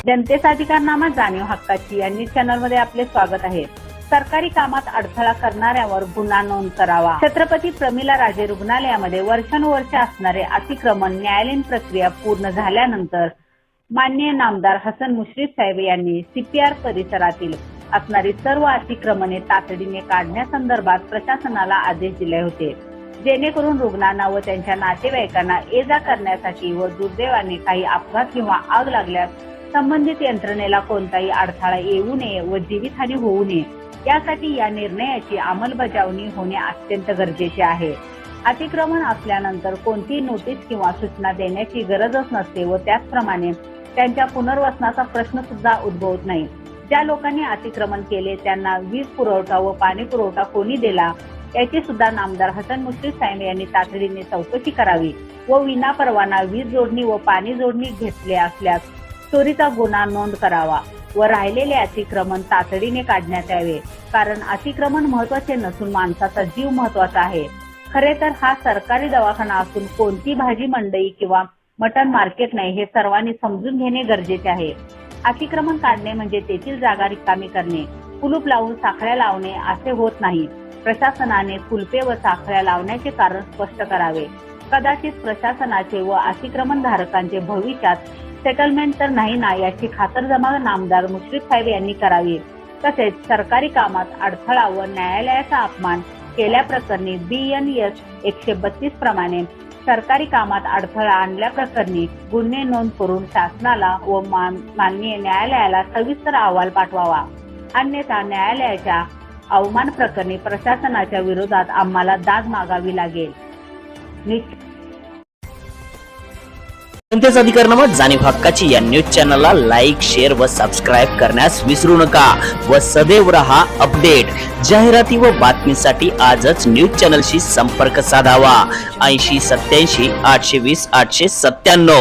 जनतेचा अधिकारनामा जाणीव हक्काची या न्यूज चॅनलमध्ये आपले स्वागत आहे। सरकारी कामात अडथळा करणाऱ्यावर गुन्हा नोंद करावा। छत्रपती प्रमिला राजे रुग्णालयामध्ये वर्षानुवर्षे असणारे अतिक्रमण न्यायालयीन प्रक्रिया पूर्ण झाल्यानंतर माननीय नामदार हसन मुश्रीफ साहेब यांनी सीपीआर परिसरातील असणारी सर्व अतिक्रमणे तातडीने काढण्यासंदर्भात प्रशासनाला आदेश दिले होते, जेणेकरून रुग्णांना व त्यांच्या नातेवाईकांना ये-जा करण्यासाठी व दुर्दैवाने काही अपघात किंवा आग लागल्यास संबंधित यंत्रणेला कोणताही अडथळा येऊ नये व जीवितहानी होऊ नये यासाठी या निर्णयाची अंमलबजावणी होणे अत्यंत गरजेचे आहे। अतिक्रमण असल्यानंतर कोणतीही नोटीस किंवा सूचना देण्याची गरजच नसते व त्याचप्रमाणे त्यांच्या पुनर्वसनाचा प्रश्न सुद्धा उद्भवत नाही। ज्या लोकांनी अतिक्रमण केले त्यांना वीज पुरवठा व पाणी पुरवठा कोणी दिला याची सुद्धा नामदार हसन मुश्रीफ साहेब यांनी तातडीने चौकशी करावी व विनापरवाना वीज जोडणी व पाणी जोडणी घेतले असल्यास चोरीचा गुन्हा नोंद करावा व राहिलेले अतिक्रमण तातडीने काढण्यात यावे, कारण अतिक्रमण महत्वाचे नसून माणसाचा जीव महत्वाचा आहे। खरे तर हा सरकारी दवाखाना असून कोणती भाजी मंडई किंवा मटन मार्केट नाही हे सर्वांनी समजून घेणे गरजेचे आहे। अतिक्रमण काढणे म्हणजे तेथील जागा रिकामी करणे, कुलूप लावून साखळ्या लावणे असे होत नाही। प्रशासनाने कुलपे व साखळ्या लावण्याचे कारण स्पष्ट करावे। कदाचित प्रशासनाचे व अतिक्रमण धारकांचे भविष्यात सेटलमेंट तर नाही ना याची खातरजमा नामदार मुश्रीफ साहेब यांनी करावी। तसेच सरकारी कामात अडथळा व न्यायालयाचा अपमान केल्याप्रकरणी BNS 132 प्रमाणे सरकारी कामात अडथळा आणल्याप्रकरणी गुन्हे नोंद करून शासनाला व माननीय न्यायालयाला सविस्तर अहवाल पाठवावा, अन्यथा न्यायालयाच्या अवमान प्रकरणी प्रशासनाच्या विरोधात आम्हाला दाद मागावी लागेल। जनतेचा अधिकारनामा जाणीव हक्काची या न्यूज चॅनलला लाईक, शेअर व सबस्क्राईब करण्यास विसरू नका व सदैव रहा अपडेट। जाहिराती व बातमीसाठी आजच न्यूज चॅनलशी संपर्क साधावा। 80 87 820 897।